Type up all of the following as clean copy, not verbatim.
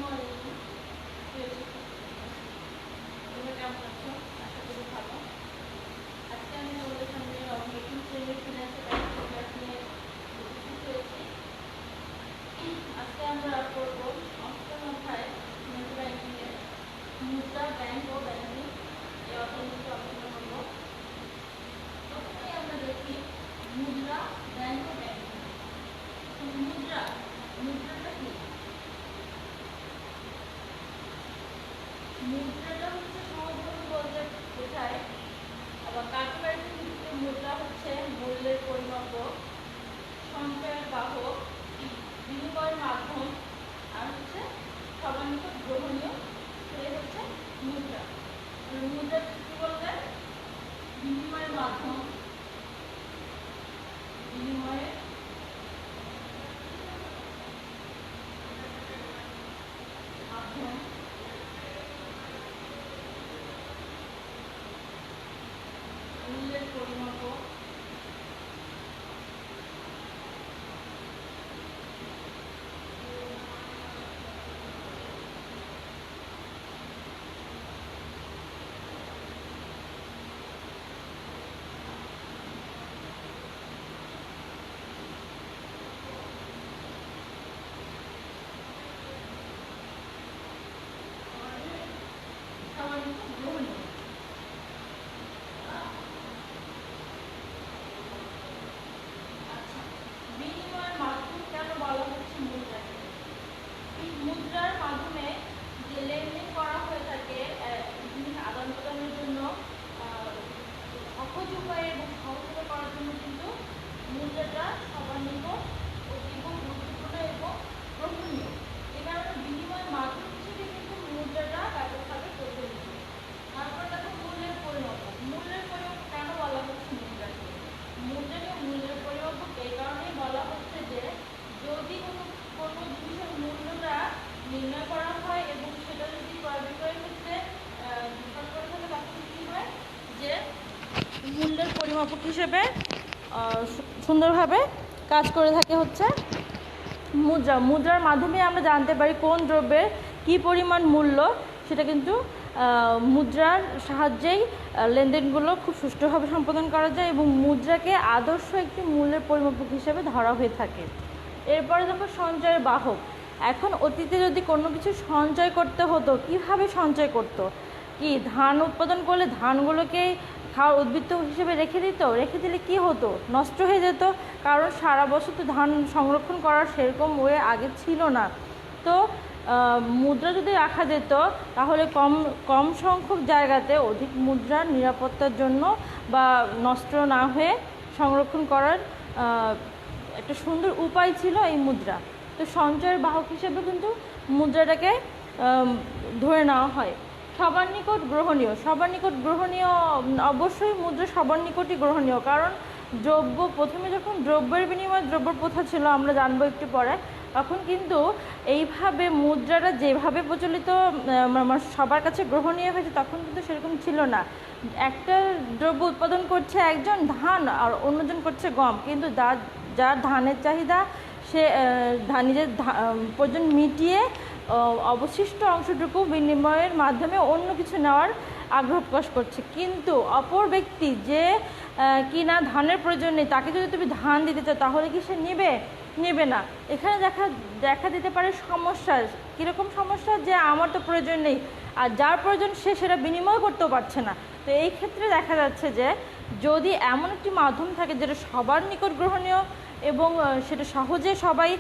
Morning. তোমরা কেমন আছো? আশা করি ভালো। আজকে আমি তোমাদের সামনে নতুন শ্রেণীর ফিনান্সের ক্লাস নিয়ে উপস্থিত হয়েছি। আজকে আমরা পড়ব অষ্টম অধ্যায় ফিনান্স ব্যাংকিংয়ের মুদ্রা, ব্যাংক ও ব্যাংকিং এই অধ্যায় নিয়ে আলোচনা করব। প্রথমেই আমরা দেখি মুদ্রা, ব্যাংক ও ব্যাংকিং। মুদ্রাটা কি? মুদ্রাটা হচ্ছে সহজভাবে বলতে বোঝায়, আবার কার্যকারী ভিত্তিতে মুদ্রা হচ্ছে মূল্যের পরিমাপক, সঞ্চয়ের বাহক, বিনিময়ের মাধ্যম, আর হচ্ছে সবার নিকট গ্রহণীয়, সেটাই হচ্ছে মুদ্রা। মুদ্রা কি বলতে? বিনিময়ের মাধ্যম, বিনিময়ের মাধ্যম, মূল্যের পরিমাপক, সবার নিকট গ্রহণীয়। আচ্ছা, বিনিময়ের মাধ্যম কেন বলা হচ্ছে মুদ্রাকে? মুদ্রার মাধ্যমে যে লেনদেন করা হয়ে থাকে জিনিস আদান প্রদানের জন্য সহজ উপায়ে এবং সহজভাবে করার জন্য কিন্তু মুদ্রাটা সবার নিকট অতীব গুরুত্বপূর্ণ এবং গ্রহণীয়। এ কারণে বিনিময়ের মাধ্যম হিসেবে কিন্তু মুদ্রাটা ব্যাপকভাবে প্রচলিত। তারপরে দেখো মূল্যের পরিমাপক। মূল্যের পরিমাপক কেন বলা হচ্ছে মুদ্রাকে? মুদ্রাকে মূল্যের পরিমাপক এই কারণেই বলা হচ্ছে যে যদি কোনো জিনিসের মূল্যটা নির্ণয় করা হয় এবং সেটা যদি ক্রয় বিক্রয়ের ক্ষেত্রে বিপাক করে থাকে, তখন কী হয় যে মূল্যের পরিমাপক হিসেবে সুন্দরভাবে কাজ করে থাকে হচ্ছে মুদ্রা। মুদ্রার মাধ্যমে আমরা জানতে পারি কোন দ্রব্যের কী পরিমাণ মূল্য, সেটা কিন্তু মুদ্রার সাহায্যেই লেনদেনগুলো খুব সুষ্ঠুভাবে সম্পাদন করা যায় এবং মুদ্রাকে আদর্শ একটি মূল্যের পরিমাপক হিসেবে ধরা হয়ে থাকে। এরপরে দেখো সঞ্চয়ের বাহক। এখন অতীতে যদি কোনো কিছু সঞ্চয় করতে হতো, কিভাবে সঞ্চয় করতো? কি ধান উৎপাদন করলে ধানগুলোকে খাওয়ার উদ্বৃত্ত হিসেবে রেখে দিত। রেখে দিলে কি হতো? নষ্ট হয়ে যেত, কারণ সারা বছর তো ধান সংরক্ষণ করার সেরকম ওয়ে আগে ছিল না। তো মুদ্রা যদি রাখা যেত তাহলে কম সংখ্যক জায়গাতে অধিক মুদ্রার নিরাপত্তার জন্য বা নষ্ট না হয়ে সংরক্ষণ করার একটা সুন্দর উপায় ছিল এই মুদ্রা। তো সঞ্চয়ের বাহক হিসেবে কিন্তু মুদ্রাটাকে ধরে নেওয়া হয়। সবার নিকট গ্রহণীয়। সবার নিকট গ্রহণীয়, অবশ্যই মুদ্রা সবার নিকটই গ্রহণীয়, কারণ প্রথমে যখন দ্রব্যের বিনিময়ে দ্রব্যের প্রথা ছিল, আমরা জানবো একটু পরে, তখন কিন্তু এইভাবে মুদ্রাটা যেভাবে প্রচলিত সবার কাছে গ্রহণীয় হয়েছে, তখন কিন্তু সেরকম ছিল না। একটা দ্রব্য উৎপাদন করছে একজন, ধান, আর অন্যজন করছে গম, কিন্তু যার ধানের চাহিদা সে নিজের প্রয়োজন মিটিয়ে অবশিষ্ট অংশটুকু বিনিময়ের মাধ্যমে অন্য কিছু নেওয়ার আগ্রহ প্রকাশ করছে। কিন্তু অপর ব্যক্তি যে কিনা ধানের প্রয়োজন নেই, তাকে যদি তুমি ধান দিতে চাও, তাহলে কি সে নেবে না। এখানে দেখা দিতে পারে সমস্যা। কীরকম সমস্যা? যে আমার তো প্রয়োজন নেই, আর যার প্রয়োজন সে সেটা বিনিময় করতেও পারছে না। তো এই ক্ষেত্রে দেখা যাচ্ছে যে যদি এমন একটি মাধ্যম থাকে যেটা সবার নিকট গ্রহণীয় এবং সেটা সহজে সবাই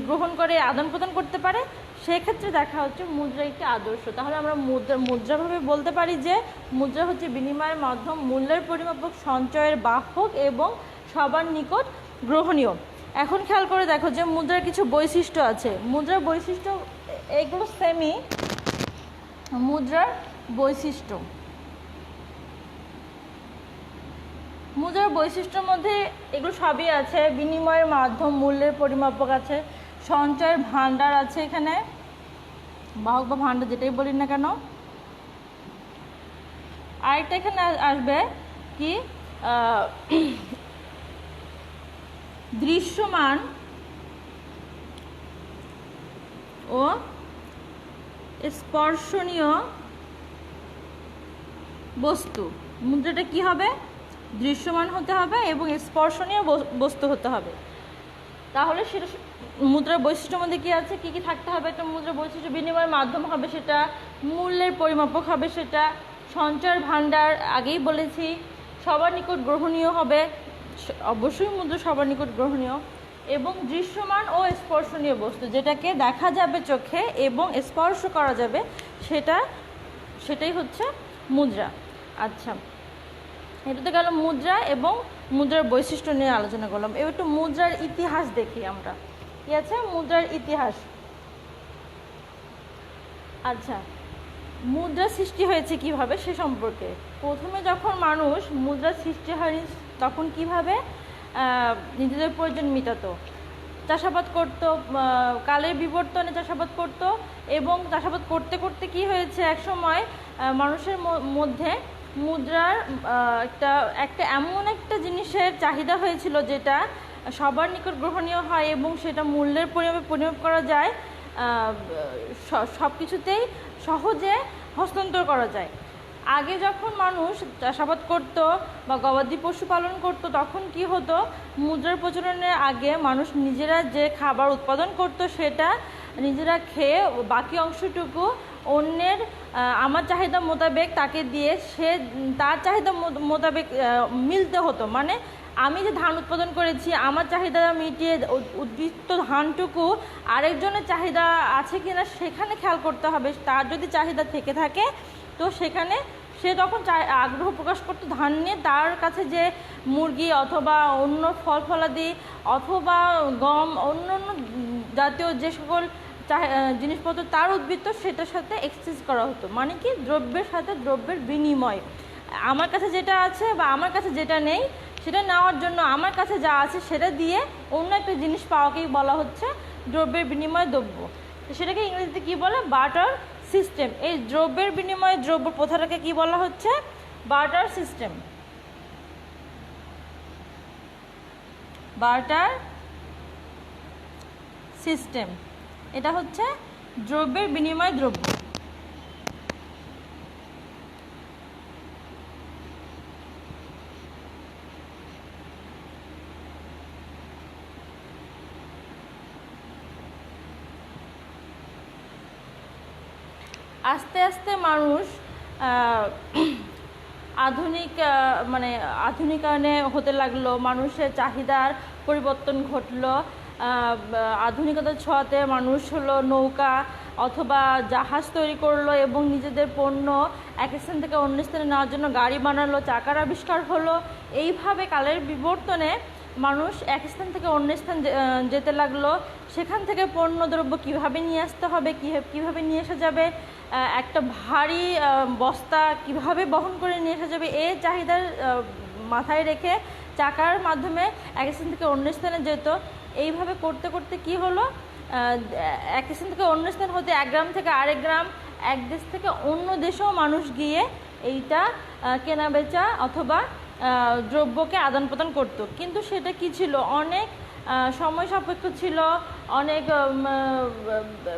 গ্রহণ করে আদান প্রদান করতে পারে, সেক্ষেত্রে দেখা হচ্ছে মুদ্রা একটি আদর্শ। তাহলে আমরা মুদ্রাভাবে বলতে পারি যে মুদ্রা হচ্ছে বিনিময়ের মাধ্যম, মূল্যের পরিমাপক, সঞ্চয়ের বাহক এবং সবার নিকট গ্রহণীয়। এখন খেয়াল করে দেখো যে মুদ্রার কিছু বৈশিষ্ট্য আছে। মুদ্রার বৈশিষ্ট্য এগুলো সেমই। মুদ্রার বৈশিষ্ট্য, মুদ্রার বৈশিষ্ট্যের মধ্যে এগুলো সবই আছে। বিনিময়ের মাধ্যম, মূল্যের পরিমাপক আছে, সঞ্চয়ের ভাণ্ডার আছে, এখানে বাহক বা ভাণ্ডার যেটাই বলি না কেন। আরেকটা এখানে আসবে কি দৃশ্যমান ও স্পর্শনীয় বস্তু। মুদ্রাটা কি হবে? দৃশ্যমান হতে হবে এবং স্পর্শনীয় বস্তু হতে হবে। তাহলে সেটা মুদ্রার বৈশিষ্ট্যের মধ্যে কী আছে, কী কী থাকতে হবে? একটা মুদ্রার বৈশিষ্ট্য বিনিময়ের মাধ্যম হবে সেটা, মূল্যের পরিমাপক হবে সেটা, সঞ্চয়ের ভাণ্ডার আগেই বলেছি, সবার নিকট গ্রহণীয় হবে, অবশ্যই মুদ্রা সবার নিকট গ্রহণীয়, এবং দৃশ্যমান ও স্পর্শনীয় বস্তু, যেটাকে দেখা যাবে চোখে এবং স্পর্শ করা যাবে, সেটাই হচ্ছে মুদ্রা। আচ্ছা, এটা তো গেল মুদ্রা এবং মুদ্রার বৈশিষ্ট্য নিয়ে আলোচনা করলাম। এবার একটু মুদ্রার ইতিহাস দেখি আমরা। কি আছে? মুদ্রার ইতিহাস। আচ্ছা, মুদ্রা সৃষ্টি হয়েছে কিভাবে সে সম্পর্কে। প্রথমে যখন মানুষ মুদ্রা সৃষ্টি হয়নি তখন কিভাবে নিজেদের প্রয়োজন মেটাতো, চাষাবাদ করত, কালের বিবর্তনে চাষাবাদ করত, এবং চাষাবাদ করতে করতে কি হয়েছে, একসময় মানুষের মধ্যে মুদ্রার একটা এমন একটা জিনিসের চাহিদা হয়েছিল যেটা সবার নিকট গ্রহণীয় হয় এবং সেটা মূল্যের পরিমাপ করা যায়, সব কিছুতেই সহজে হস্তান্তর করা যায়। আগে যখন মানুষ চাষাবাদ করত বা গবাদি পশু পালন করত তখন কি হতো, মুদ্রার প্রচলনের আগে মানুষ নিজেরা যে খাবার উৎপাদন করত সেটা নিজেরা খেয়ে বাকি অংশটুকু অন্যের আমার চাহিদা মোতাবেক তাকে দিয়ে সে তার চাহিদা মোতাবেক মিলতে হতো। মানে আমি যে ধান উৎপাদন করেছি আমার চাহিদা মিটিয়ে উদ্বৃত্ত ধানটুকু আরেকজনের চাহিদা আছে কিনা সেখানে খেয়াল করতে হবে। তার যদি চাহিদা থেকে থাকে তো সেখানে সে তখন আগ্রহ প্রকাশ করতো ধান নিয়ে, তার কাছে যে মুরগি অথবা অন্য ফল ফলাদি অথবা গম অন্য অন্য জাতীয় যে সকল জিনিসপত্র তার উদ্বৃত্ত সেটার সাথে এক্সচেঞ্জ করা হতো। মানে কি, দ্রব্যের সাথে দ্রব্যের বিনিময়। আমার কাছে যেটা আছে বা আমার কাছে যেটা নেই সেটা নেওয়ার জন্য আমার কাছে যা আছে সেটা দিয়ে অন্য একটা জিনিস পাওয়াকেই বলা হচ্ছে দ্রব্যের বিনিময় দ্রব্য। তো সেটাকে ইংরেজিতে কী বলে? Barter system. এই দ্রব্যের বিনিময়ে দ্রব্য প্রথাটাকে কি বলা হচ্ছে? Barter system. বার্টার সিস্টেম, এটা হচ্ছে দ্রব্যের বিনিময় দ্রব্য। আস্তে আস্তে মানুষ আধুনিকায়নে হতে লাগলো, মানুষের চাহিদার পরিবর্তন ঘটলো। আধুনিকতার ছোঁয়াতে মানুষ হলো নৌকা অথবা জাহাজ তৈরি করলো এবং নিজেদের পণ্য এক স্থান থেকে অন্য স্থানে নেওয়ার জন্য গাড়ি বানালো, চাকার আবিষ্কার হলো। এইভাবে কালের বিবর্তনে মানুষ এক স্থান থেকে অন্য স্থান যেতে লাগলো। সেখান থেকে পণ্য দ্রব্য কীভাবে নিয়ে আসতে হবে, কীভাবে নিয়ে আসা যাবে, একটা ভারী বস্তা কিভাবে বহন করে নিয়ে আসা যাবে, এই চাহিদার মাথায় রেখে চাকার মাধ্যমে এক স্থান থেকে অন্য স্থানে যেত। এইভাবে করতে করতে কি হলো, এক স্থান থেকে অন্য স্থান হতে এক গ্রাম থেকে আরেক গ্রাম, এক দেশ থেকে অন্য দেশেও মানুষ গিয়ে এইটা কেনা বেচা অথবা দ্রব্যকে আদান প্রদান করতো। কিন্তু সেটা কি ছিল, অনেক সময় সাপেক্ষ ছিল, অনেক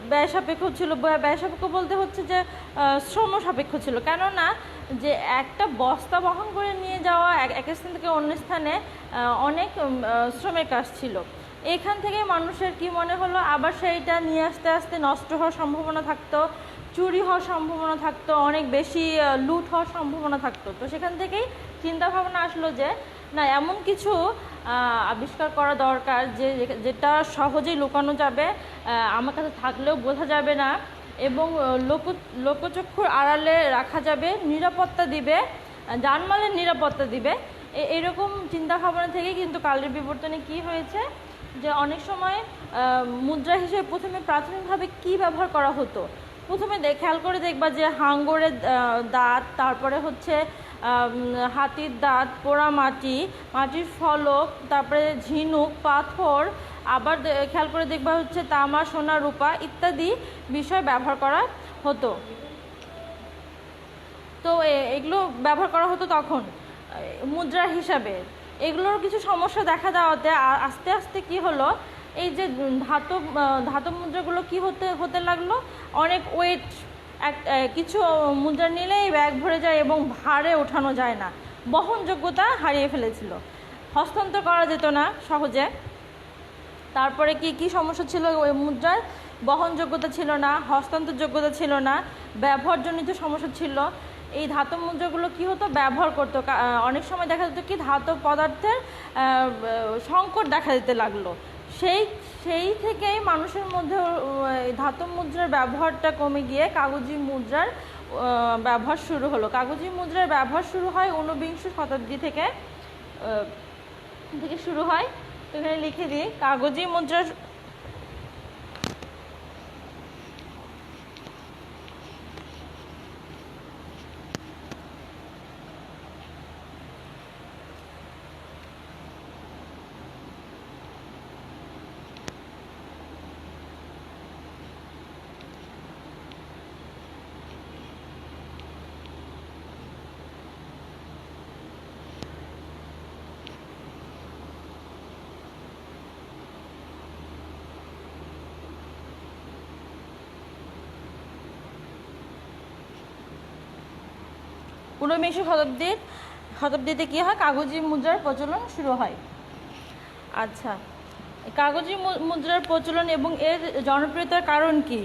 ব্যয় সাপেক্ষ ছিল। ব্যয় সাপেক্ষ বলতে হচ্ছে যে শ্রম সাপেক্ষ ছিল। কেননা যে একটা বস্তা বহন করে নিয়ে যাওয়া এক স্থান থেকে অন্য স্থানে অনেক শ্রমের কাজ ছিল। এখান থেকে মানুষের কি মনে হলো, আবার সেইটা নিয়ে আসতে আসতে নষ্ট হওয়ার সম্ভাবনা থাকতো, চুরি হওয়ার সম্ভাবনা থাকতো, অনেক বেশি লুট হওয়ার সম্ভাবনা থাকতো। তো সেখান থেকেই চিন্তা ভাবনা আসলো যে না, এমন কিছু আবিষ্কার করা দরকার যেটা সহজেই লুকানো যাবে, আমার কাছে থাকলেও বোঝা যাবে না এবং লোকচক্ষুর আড়ালে রাখা যাবে, নিরাপত্তা দিবে, জানমালের নিরাপত্তা দিবে। এরকম চিন্তা ভাবনা থেকে কিন্তু কালের বিবর্তনে কি হয়েছে যে অনেক সময় মুদ্রা হিসেবে প্রথমে প্রাথমিকভাবে কি ব্যবহার করা হতো। প্রথমে খেয়াল করে দেখবা যে হাঙ্গরের দাঁত, তারপরে হচ্ছে হাতির দাঁত, পোড়া মাটির ফলক, তারপরে ঝিনুক, পাথর, আবার খেয়াল করে দেখবা হচ্ছে তামা, সোনা, রূপা ইত্যাদি বিষয় ব্যবহার করা হতো। তো এগুলো ব্যবহার করা হতো তখন মুদ্রা হিসাবে। এগুলোর কিছু সমস্যা দেখা দেওয়াতে আস্তে আস্তে কি হলো, এই যে ধাতব মুদ্রাগুলো কি হতে লাগলো, অনেক ওয়েট কিছু মুদ্রা নিলেই ব্যাগ ভরে যায় এবং ভারে ওঠানো যায় না, বহনযোগ্যতা হারিয়ে ফেলেছিল, হস্তান্তর করা যেত না সহজে। তারপরে কি কি সমস্যা ছিল ওই মুদ্রার? বহনযোগ্যতা ছিল না, হস্তান্তরযোগ্যতা ছিল না, ব্যবহারজনিত সমস্যা ছিল। এই ধাতব মুদ্রাগুলো কি হতো? ব্যবহার করতো। অনেক সময় দেখা যেত কি ধাতব পদার্থের সংকট দেখা দিতে লাগলো। সেই থেকেই মানুষের মধ্যে ধাতব মুদ্রার ব্যবহারটা কমে গিয়ে কাগজি মুদ্রার ব্যবহার শুরু হলো। কাগজি মুদ্রার ব্যবহার শুরু হয় ঊনবিংশ শতাব্দী থেকে শুরু হয়। তো এখানে লিখে দিই কাগজি মুদ্রার ঊনবিংশ শতাব্দীতে কী হয়? কাগজি মুদ্রার প্রচলন শুরু হয়। আচ্ছা, কাগজি মুদ্রার প্রচলন এবং এর জনপ্রিয়তার কারণ কি?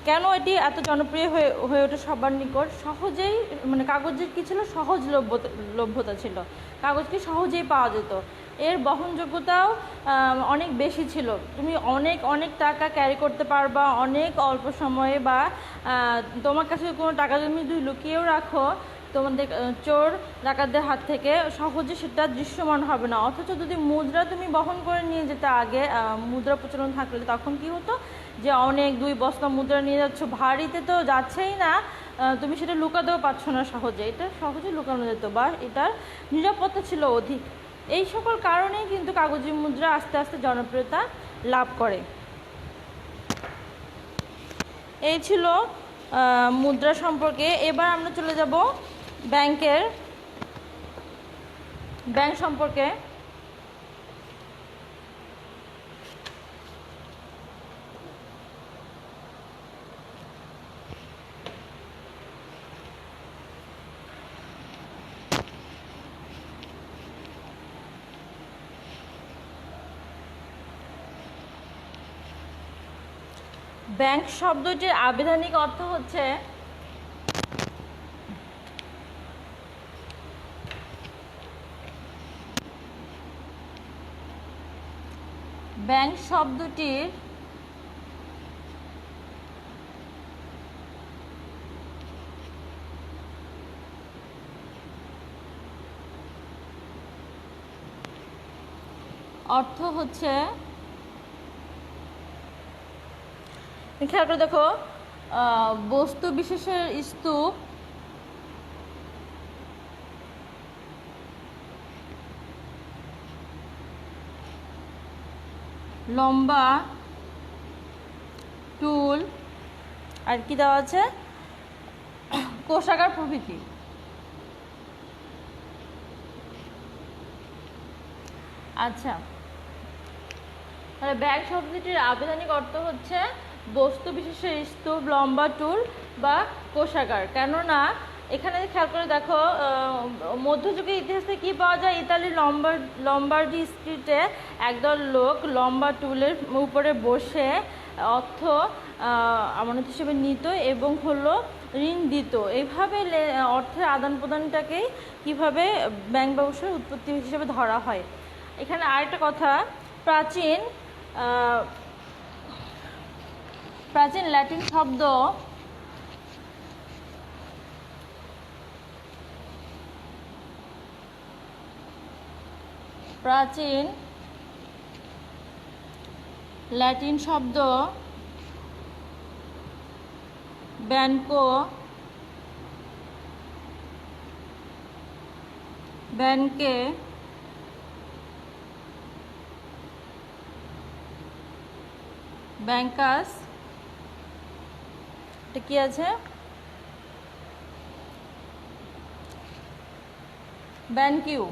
কেন এটি এত জনপ্রিয় হয়ে ওঠে সবার নিকট? সহজেই মানে কাগজের কী ছিল? সহজলভ্যতা ছিল, কাগজকে সহজেই পাওয়া যেত। এর বহনযোগ্যতাও অনেক বেশি ছিল। তুমি অনেক টাকা ক্যারি করতে পারবা অনেক অল্প সময়ে, বা তোমার কাছে কোনো টাকা তুমি যদি লুকিয়েও রাখো তোমাদের চোর ডাকাতদের হাত থেকে সহজে সেটা দৃশ্যমান হবে না। অথচ যদি মুদ্রা তুমি বহন করে নিয়ে যেতে আগে মুদ্রা প্রচলন থাকলে তখন কি হতো যে অনেক 2 বস্তা মুদ্রা নিয়ে যাচ্ছ, ভারীতে তো যাচ্ছেই না, তুমি সেটা লুকাতেও পারছো না সহজে, এটা সহজে লুকানো যেত বা এটার নিরাপত্তা ছিল অধিক। এই সকল কারণেই কিন্তু কাগজি মুদ্রা আস্তে আস্তে জনপ্রিয়তা লাভ করে। এই ছিল মুদ্রা সম্পর্কে। এবার আমরা চলে যাব ব্যাংক সম্পর্কে। ব্যাংক শব্দটির আবিধানিক অর্থ হচ্ছে ব্যাংক শব্দটির অর্থ হচ্ছে, খেয়াল করে দেখো, বস্তু বিশেষের স্তূপ, লম্বা টুল, আর কি দেওয়া আছে, কোষাগার প্রভৃতি। আচ্ছা, তাহলে ব্যাগ শব্দটির আবিধানিক অর্থ হচ্ছে বস্তু বিশেষের স্তূপ, লম্বা টুল বা কোষাগার। কেননা এখানে খেয়াল করে দেখো, মধ্যযুগের ইতিহাসে কি পাওয়া যায়? ইতালির লম্বার্ডি স্ট্রিটে একদল লোক লম্বা টুলের উপরে বসে অর্থ আমানত হিসেবে নিত এবং হলো ঋণ দিত। এইভাবে অর্থের আদান প্রদানটাকেই কীভাবে ব্যাংক ব্যবসার উৎপত্তি হিসেবে ধরা হয়। এখানে আরেকটা কথা, প্রাচীন ল্যাটিন শব্দ ব্যাংকো, ব্যাংকে, ব্যাংকাস, এটা কি আছে, ব্যাংকিউ।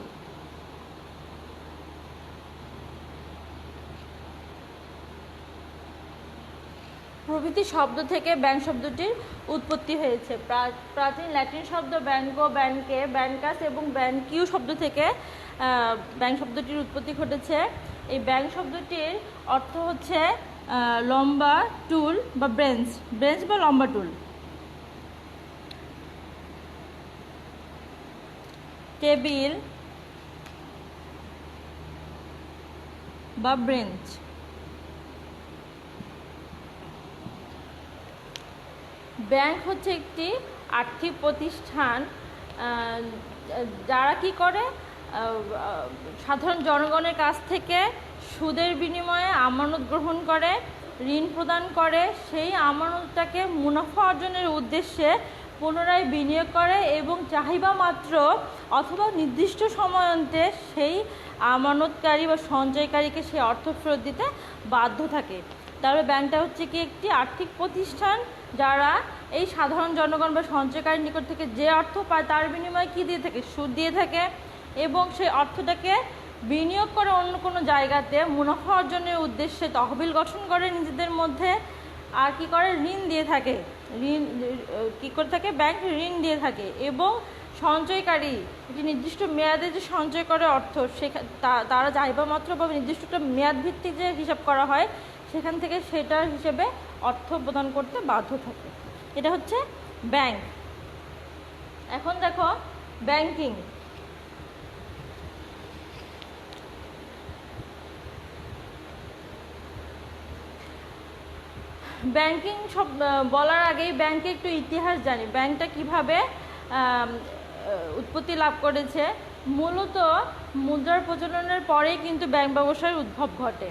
প্রভৃতি শব্দ থেকে ব্যাংক শব্দটির উৎপত্তি হয়েছে। প্রাচীন ল্যাটিন শব্দ ব্যাংকো, ব্যাংকে, ব্যাংকাস এবং ব্যাংকিউ শব্দ থেকে ব্যাংক শব্দটির উৎপত্তি ঘটেছে। এই ব্যাংক শব্দটির অর্থ হচ্ছে লম্বা টুল বা ব্রেঞ্চ বা লম্বা টুল। টেবিল বা ব্রেঞ্চ। ব্যাংক হচ্ছে একটি আর্থিক প্রতিষ্ঠান যারা কি করে সাধারণ জনগণের কাছ থেকে সুদের বিনিময়ে আমানত গ্রহণ করে, ঋণ প্রদান করে, সেই আমানতটাকে মুনাফা অর্জনের উদ্দেশ্যে পুনরায় বিনিয়োগ করে এবং চাহিদা মাত্র অথবা নির্দিষ্ট সময়ান্তে সেই আমানতকারী বা সঞ্চয়কারীকে সেই অর্থ ফেরত দিতে বাধ্য থাকে। তাহলে ব্যাংকটা হচ্ছে কি একটি আর্থিক প্রতিষ্ঠান যারা এই সাধারণ জনগণ বা সঞ্চয়কারীর নিকট থেকে যে অর্থ পায় তার বিনিময়ে কী দিয়ে থাকে, সুদ দিয়ে থাকে এবং সেই অর্থটাকে বিনিয়োগ করে অন্য কোনো জায়গাতে মুনাফা অর্জনের উদ্দেশ্যে তহবিল গঠন করে নিজেদের মধ্যে, আর কি করে ঋণ দিয়ে থাকে। ঋণ কী করে থাকে, ব্যাংক ঋণ দিয়ে থাকে এবং সঞ্চয়কারী একটি নির্দিষ্ট মেয়াদে যে সঞ্চয় করে অর্থ তারা চাহিদা মাত্র বা নির্দিষ্ট একটা মেয়াদ ভিত্তিক যে হিসাব করা হয় সেখান থেকে সেটার হিসেবে অর্থ প্রদান করতে বাধ্য থাকে। এটা হচ্ছে ব্যাংক। এখন দেখো ব্যাংকিং। ব্যাংকিং সব বলার আগেই ব্যাংকে একটু ইতিহাস জানি। ব্যাংকটা কিভাবে উৎপত্তি লাভ করেছে। মূলত মুদ্রার প্রচলনের পরেই কিন্তু ব্যাংক ব্যবসায়ের উদ্ভব ঘটে,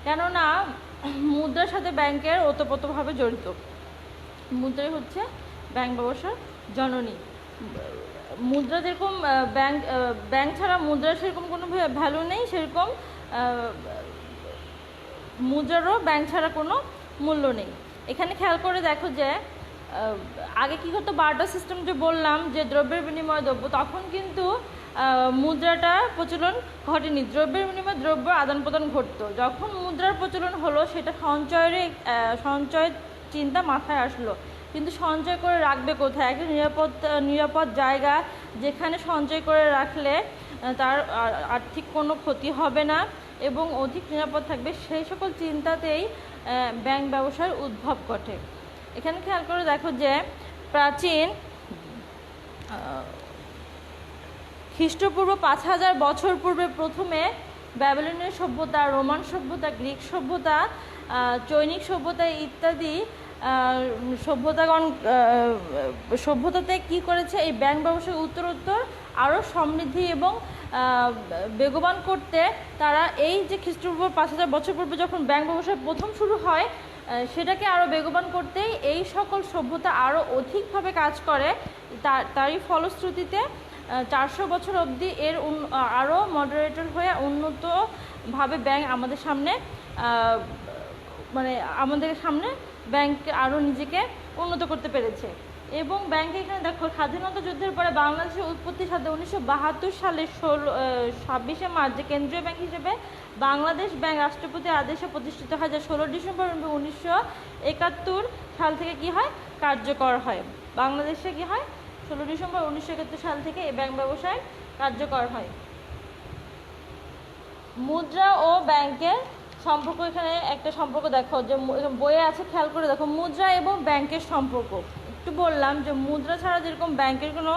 কেননা মুদ্রার সাথে ব্যাংকের ওতপ্রোতভাবে জড়িত। মুদ্রাই হচ্ছে ব্যাংক ব্যবসার জননী। মুদ্রা যেরকম ব্যাংক ছাড়া মুদ্রার সেরকম কোনো ভ্যালু নেই, সেরকম মুদ্রারও ব্যাংক ছাড়া কোনো মূল্য নেই। এখানে খেয়াল করে দেখো যে আগে কী হতো, বার্টার সিস্টেম যে বললাম যে দ্রব্যের বিনিময় দ্রব্য, তখন কিন্তু মুদ্রাটা প্রচলন ঘটেনি। দ্রব্যের বিনিময়ে দ্রব্য আদান প্রদান ঘটতো। যখন মুদ্রার প্রচলন হলো সেটা সঞ্চয়ের চিন্তা মাথায় আসলো, কিন্তু সঞ্চয় করে রাখবে কোথায়? একটা নিরাপদ জায়গা যেখানে সঞ্চয় করে রাখলে তার আর্থিক কোনো ক্ষতি হবে না এবং অধিক নিরাপদ থাকবে, সেই সকল চিন্তাতেই ব্যাংক ব্যবসার উদ্ভব ঘটে। এখানে খেয়াল করে দেখো যে প্রাচীন খ্রিস্টপূর্ব 5000 বছর পূর্বে প্রথমে ব্যাবিলনীয় সভ্যতা, রোমান সভ্যতা, গ্রিক সভ্যতা, চৈনিক সভ্যতা ইত্যাদি সভ্যতাতে কি করেছে, এই ব্যাংক ব্যবসা উত্তরোত্তর আরও সমৃদ্ধি এবং বেগবান করতে তারা এই যে খ্রিস্টপূর্ব 5000 বছর পূর্বে যখন ব্যাংক ব্যবসা প্রথম শুরু হয় সেটাকে আরও বেগবান করতেই এই সকল সভ্যতা আরও অধিকভাবে কাজ করে। তারই ফলশ্রুতিতে 400 বছর অবধি এর আরও মডারেটর হয়ে উন্নতভাবে ব্যাংক আমাদের সামনে ব্যাংক আরও নিজেকে উন্নত করতে পেরেছে। এবং ব্যাংকে এখানে দেখো স্বাধীনতা যুদ্ধের পরে বাংলাদেশের উৎপত্তির সাথে 1972 সালের 26শে মার্চ যে কেন্দ্রীয় ব্যাংক হিসেবে বাংলাদেশ ব্যাংক রাষ্ট্রপতির আদেশে প্রতিষ্ঠিত হয়, যা 16 ডিসেম্বর 1971 সাল থেকে কি হয়, কার্যকর হয়। বাংলাদেশে কি হয়, 16 ডিসেম্বর 1971 সাল থেকে এই ব্যাংক ব্যবসায় কার্যকর হয়। মুদ্রা ও ব্যাংকের সম্পর্ক, এখানে একটা সম্পর্ক দেখো যে বইয়ে আছে, খেয়াল করে দেখো মুদ্রা এবং ব্যাংকের সম্পর্ক। একটু বললাম যে মুদ্রা ছাড়া যেরকম ব্যাংকের কোনো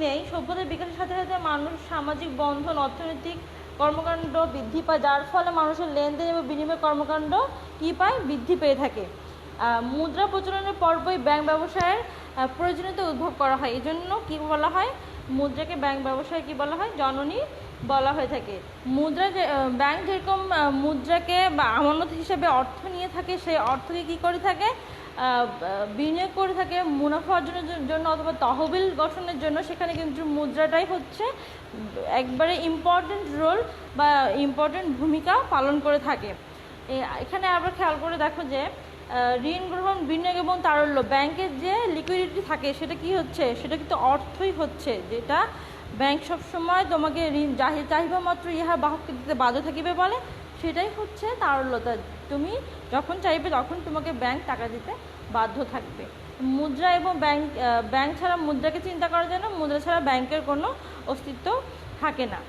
নেই, সভ্যতার বিকাশের সাথে সাথে মানুষ সামাজিক বন্ধন, অর্থনৈতিক কর্মকাণ্ড বৃদ্ধি পায়, যার ফলে মানুষের লেনদেন এবং বিনিময় কর্মকাণ্ড কী পায়, বৃদ্ধি পেয়ে থাকে। মুদ্রা প্রচলনের পর্বই ব্যাংক ব্যবসায়ের প্রয়োজনীয়তা উদ্ভব করা হয়। এই জন্য কী বলা হয়, মুদ্রাকে ব্যাংক ব্যবসায় কী বলা হয়, জননী বলা হয়ে থাকে। ব্যাংক যেরকম মুদ্রাকে বা আমানত হিসেবে অর্থ নিয়ে থাকে, সেই অর্থকে কী করে থাকে, বিনিয়োগ করে থাকে মুনাফা অর্জনের জন্য অথবা তহবিল গঠনের জন্য। সেখানে কিন্তু মুদ্রাটাই হচ্ছে একবারে ইম্পর্টেন্ট রোল বা ইম্পর্টেন্ট ভূমিকা পালন করে থাকে। এখানে আবার খেয়াল করে দেখো যে ঋণ গ্রহণ, বিনিয়োগ এবং তারল্য, ব্যাংকের যে লিকুইডিটি থাকে সেটা কি হচ্ছে, সেটা কিন্তু অর্থই হচ্ছে, যেটা ব্যাংক সবসময় তোমাকে ঋণ চাহিদা মাত্র ইহা বাহককে দিতে বাধ্য থাকিবে বলে, সেটাই হচ্ছে তারল্যতা। তুমি যখন চাইবে তখন তোমাকে ব্যাংক টাকা দিতে বাধ্য থাকবে। মুদ্রা এবং ব্যাংক ছাড়া মুদ্রাকে চিন্তা করা যায় না, মুদ্রা ছাড়া ব্যাংকের কোনো অস্তিত্ব থাকে না।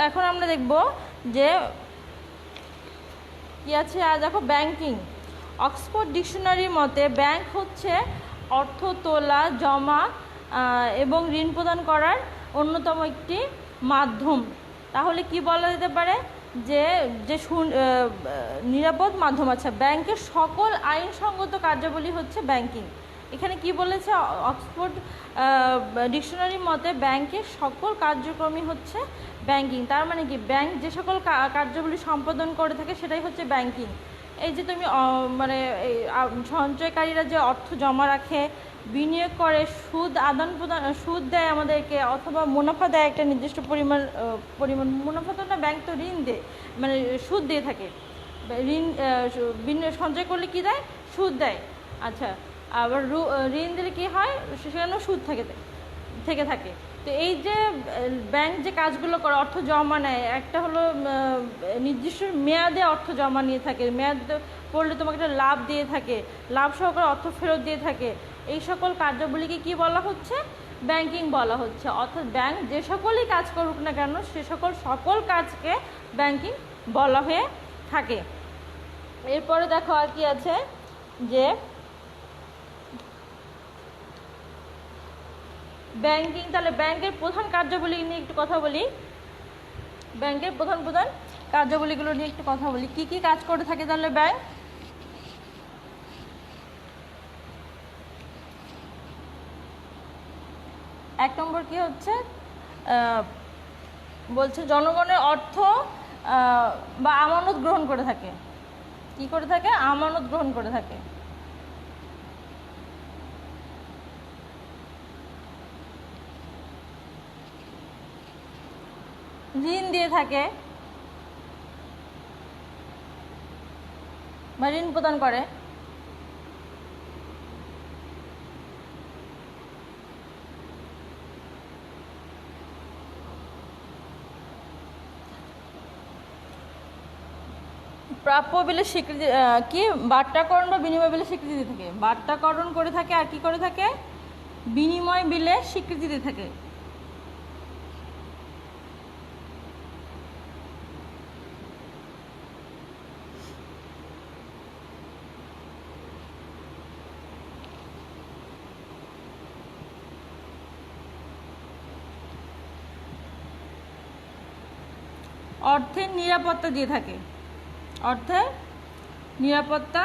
এখন আমরা দেখব যে কি আছে। আর দেখো ব্যাংকিং, অক্সফোর্ড ডিকশনারির মতে ব্যাংক হচ্ছে অর্থ তোলা, জমা এবং ঋণ প্রদান করার অন্যতম একটি মাধ্যম। তাহলে কি বলা যেতে পারে যে নিরাপদ মাধ্যম। আচ্ছা, ব্যাংকের সকল আইনসঙ্গত কার্যাবলী হচ্ছে ব্যাংকিং। এখানে কি বলেছে অক্সফোর্ড ডিকশনারির মতে ব্যাংকের সকল কার্যক্রমই হচ্ছে ব্যাংকিং। তার মানে কি, ব্যাংক যে সকল কার্যাবলী সম্পাদন করে থাকে সেটাই হচ্ছে ব্যাংকিং। এই যে তুমি মানে সঞ্চয়কারীরা যে অর্থ জমা রাখে, বিনিয়োগ করে, সুদ দেয় আমাদেরকে, অথবা মুনাফা দেয় একটা নির্দিষ্ট পরিমাণ মুনাফা তো না, ব্যাংক তো ঋণ দেয়, মানে সুদ দিয়ে থাকে। সঞ্চয় করলে কি দেয়? সুদ দেয়। আচ্ছা, আবার ঋণ দিলে কি হয়? সেখানেও সুদ থেকে থাকে। তো এই যে ব্যাংক যে কাজগুলো করে, অর্থ জমা নেয়, একটা হলো নির্দিষ্ট মেয়াদে অর্থ জমা নিয়ে থাকে, মেয়াদ পড়লে তোমাকে একটা লাভ দিয়ে থাকে, লাভ সহকারে অর্থ ফেরত দিয়ে থাকে। এই সকল কার্যাবলীকে কি বলা হচ্ছে? ব্যাংকিং বলা হচ্ছে। অর্থাৎ ব্যাংক যে সকলই কাজ করুক না কেন, সে সকল কাজকে ব্যাংকিং বলা হয়ে থাকে। এরপরে দেখো আর কি আছে, যে ব্যাংকিং, তাহলে ব্যাংকের প্রধান কার্যাবলী নিয়ে একটু কথা বলি। ব্যাংকের প্রধান কার্যাবলীগুলো নিয়ে একটু কথা বলি। কি কি কাজ করে থাকে তাহলে ব্যাংক? এক নম্বর কি হচ্ছে, বলছে জনগণের অর্থ বা আমানত গ্রহণ করে থাকে। কি করে থাকে? আমানত গ্রহণ করে থাকে। ঋণ দিয়ে থাকে বা ঋণ প্রদান করে। প্রাপ্য বিলে স্বীকৃতি, কি বাট্টাকরণ বা বিনিময় বিলে স্বীকৃতি দিয়ে থাকে। বাট্টাকরণ করে থাকে আর কি করে থাকে? বিনিময় বিলে স্বীকৃতি দিয়ে থাকে। অর্থের নিরাপত্তা দিয়ে থাকে। অর্থের নিরাপত্তা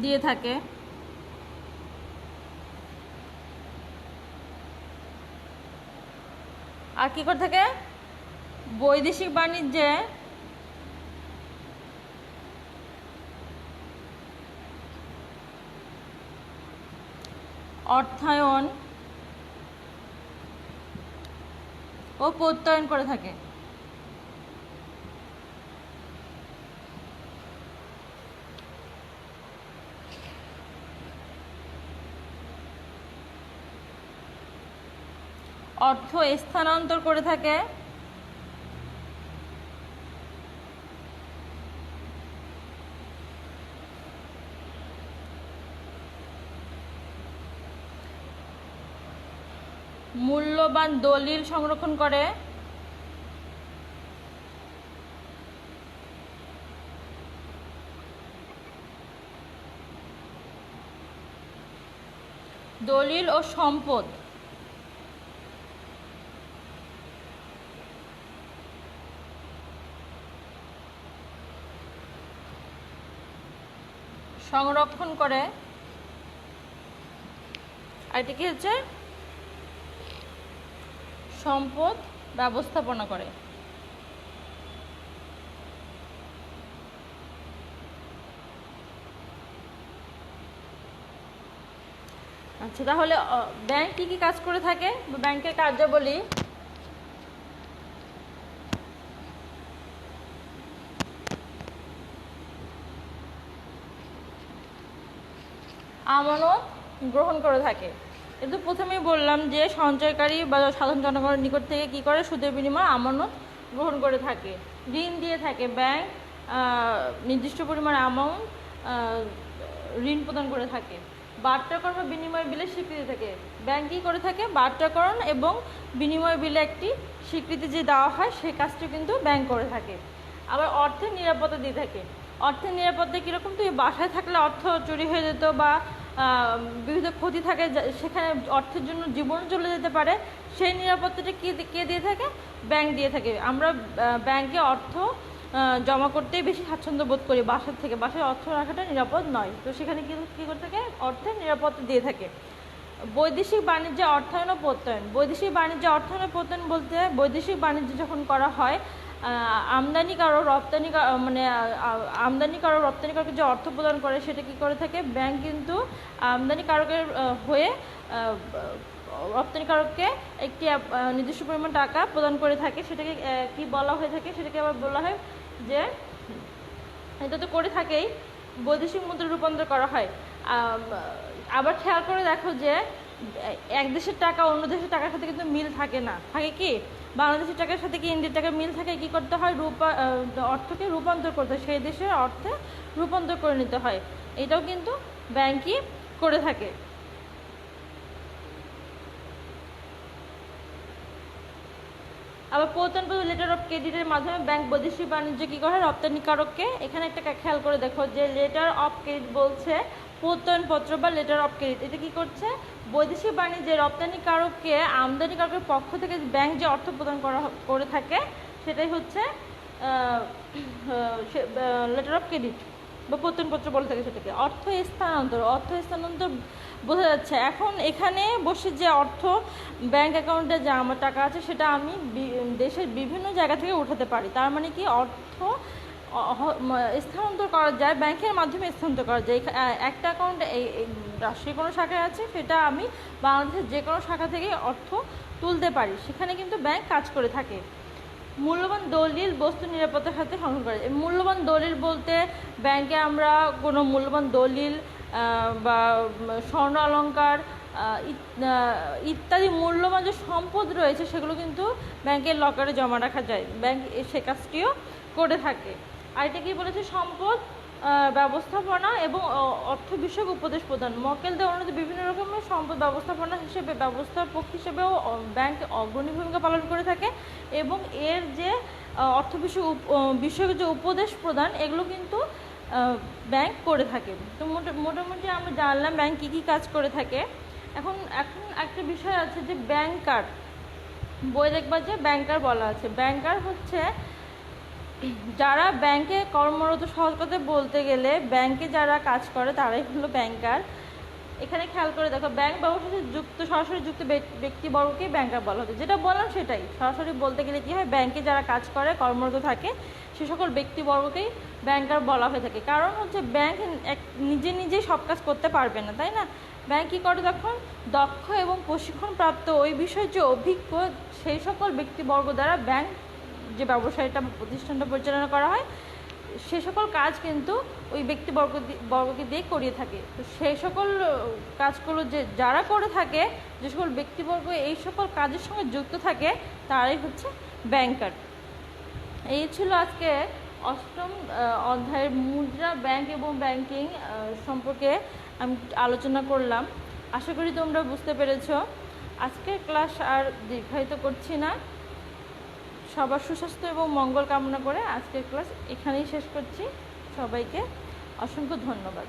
দিয়ে থাকে। আর কি করে থাকে? বৈদেশিক বাণিজ্যে অর্থায়ন ও প্রত্যয়ন করে থাকে। অর্থ স্থানান্তর করে থাকে। মূল্যবান দলিল সংরক্ষণ করে। দলিল ও সম্পদ সংরক্ষণ করে। আর এটা কি হচ্ছে? সম্পদ ব্যবস্থাপনা করে। আচ্ছা, তাহলে ব্যাংক কি কি কাজ করে থাকে? ব্যাংকের কার্যাবলী: আমানত গ্রহণ করে থাকে। কিন্তু প্রথমেই বললাম যে সঞ্চয়কারী বা সাধারণ জনগণের নিকট থেকে কি করে? সুদের বিনিময়ে আমানত গ্রহণ করে থাকে। ঋণ দিয়ে থাকে ব্যাংক, নির্দিষ্ট পরিমাণ অ্যামাউন্ট ঋণ প্রদান করে থাকে। বার্তাকরণ বা বিনিময় বিলের স্বীকৃতি থাকে, ব্যাংক কী করে থাকে, বার্তাকরণ এবং বিনিময় বিলে একটি স্বীকৃতি যে দেওয়া হয় সেই কাজটি কিন্তু ব্যাংক করে থাকে। আবার অর্থের নিরাপত্তা দিয়ে থাকে। অর্থের নিরাপত্তা কীরকম, তুই বাসায় থাকলে অর্থ চুরি হয়ে যেত বা বিভিন্ন ক্ষতি থাকে, সেখানে অর্থের জন্য জীবন চলে যেতে পারে, সেই নিরাপত্তাটা কে দিয়ে থাকে, ব্যাংক দিয়ে থাকে। আমরা ব্যাংকে অর্থ জমা করতেই বেশি স্বাচ্ছন্দ্য বোধ করি বাসার থেকে, বাসায় অর্থ রাখাটা নিরাপদ নয়, তো সেখানে কী করে থাকে, অর্থের নিরাপত্তা দিয়ে থাকে। বৈদেশিক বাণিজ্যে অর্থায়ন ও প্রত্যয়ন। বৈদেশিক বাণিজ্যে অর্থায়ন ও প্রত্যয়ন বলতে বৈদেশিক বাণিজ্য যখন করা হয়, আমদানিকারক রপ্তানিকারকে যে অর্থ প্রদান করে সেটা কী করে থাকে, ব্যাংক কিন্তু আমদানিকারকের হয়ে রপ্তানিকারককে একটি নির্দিষ্ট পরিমাণ টাকা প্রদান করে থাকে। সেটাকে কি বলা হয়ে থাকে, সেটাকে আবার বলা হয় যে এটা তো করে থাকেই, বৈদেশিক মুদ্রা রূপান্তর করা হয়। আবার খেয়াল করে দেখো যে এক দেশের টাকা অন্য দেশের টাকার সাথে কিন্তু মিল থাকে না, থাকে কি, বাংলাদেশের টাকার সাথে কি ইন্ডিয়ার টাকার মিল থাকে, কি করতে হয়, অর্থকে রূপান্তর করতে হয়, সেই দেশের অর্থে রূপান্তর করে নিতে হয়। এটাও কিন্তু ব্যাংকই করে থাকে। আবার প্রত্যয়ন লেটার অফ ক্রেডিটের মাধ্যমে ব্যাংক বৈদেশিক বাণিজ্য কী করে, রপ্তানিকারককে, এখানে একটা খেয়াল করে দেখো যে লেটার অফ ক্রেডিট বলছে প্রত্যয়নপত্র বা লেটার অফ ক্রেডিট, এটা কী করছে, বৈদেশিক বাণিজ্যে রপ্তানিকারককে আমদানিকারকের পক্ষ থেকে ব্যাংক যে অর্থ প্রদান করে থাকে সেটাই হচ্ছে লেটার অফ ক্রেডিট বা প্রত্যয়নপত্র বলে থাকে সেটাকে। অর্থ স্থানান্তর বোঝা যাচ্ছে, এখন এখানে বসে যে অর্থ ব্যাংক অ্যাকাউন্টে যা আমার টাকা আছে সেটা আমি দেশের বিভিন্ন জায়গা থেকে উঠাতে পারি, তার মানে কি অর্থ স্থানান্তর করা যায়, ব্যাংকের মাধ্যমে স্থানান্তর করা যায়। একটা অ্যাকাউন্ট এই রাষ্ট্রীয় কোনো শাখায় আছে, সেটা আমি বাংলাদেশের যে কোনো শাখা থেকে অর্থ তুলতে পারি, সেখানে কিন্তু ব্যাংক কাজ করে থাকে। মূল্যবান দলিল বস্তু নিরাপত্তার সাথে সংগ্রহ করে। মূল্যবান দলিল বলতে ব্যাংকে আমরা কোনো মূল্যবান দলিল বা স্বর্ণ অলংকার ইত্যাদি মূল্যবান যে সম্পদ রয়েছে সেগুলো কিন্তু ব্যাংকের লকারে জমা রাখা যায়, ব্যাংক সে কাজটিও করে থাকে। আর এটা কি বলেছে, সম্পদ ব্যবস্থাপনা এবং অর্থ বিষয়ক উপদেশ প্রদান। মক্কেলদের অনুরোধে বিভিন্ন রকমের সম্পদ ব্যবস্থাপনা হিসেবে ব্যবস্থাপক হিসেবেও ব্যাংক অগ্রণী ভূমিকা পালন করে থাকে, এবং এর যে অর্থ বিষয়ক যে উপদেশ প্রদান এগুলো কিন্তু ব্যাংক করে থাকে। তো মোটামুটি আমরা জানলাম ব্যাংক কী কী কাজ করে থাকে। এখন একটা বিষয় আছে যে ব্যাংকার, বই দেখবা যে ব্যাংকার বলা আছে। ব্যাংকার হচ্ছে যারা ব্যাংকে কর্মরত, সহজ কথায় বলতে গেলে ব্যাংকে যারা কাজ করে তারাই হলো ব্যাংকার। এখানে খেয়াল করে দেখো, ব্যাংক ব্যবসার সাথে সরাসরি যুক্ত ব্যক্তিবর্গকেই ব্যাংকার বলা হতো। যেটা বললাম সেটাই, সরাসরি বলতে গেলে কী হয়, ব্যাংকে যারা কাজ করে কর্মরত থাকে সে সকল ব্যক্তিবর্গকেই ব্যাংকার বলা হয়ে থাকে। কারণ হচ্ছে ব্যাংক নিজেই সব কাজ করতে পারবে না, তাই না। ব্যাংক কী করে, তখন দক্ষ এবং প্রশিক্ষণপ্রাপ্ত ওই বিষয়ে যে অভিজ্ঞ সেই সকল ব্যক্তিবর্গ দ্বারা ব্যাংক যে ব্যবসায়টা প্রতিষ্ঠানটা পরিচালনা করা হয় সে সকল কাজ কিন্তু ওই ব্যক্তিবর্গকে দিয়ে করিয়ে থাকে। তো সেই সকল কাজগুলো যারা করে থাকে, যে সকল ব্যক্তিবর্গ এই সকল কাজের সঙ্গে যুক্ত থাকে তারাই হচ্ছে ব্যাংকার। এই ছিল আজকে অষ্টম অধ্যায়ের মুদ্রা, ব্যাংক এবং ব্যাংকিং সম্পর্কে আমি আলোচনা করলাম। আশা করি তোমরা বুঝতে পেরেছো। আজকের ক্লাস আর দীর্ঘায়িত করছি না, সবার সুস্বাস্থ্য এবং মঙ্গল কামনা করে আজকের ক্লাস এখানেই শেষ করছি। সবাইকে অসংখ্য ধন্যবাদ।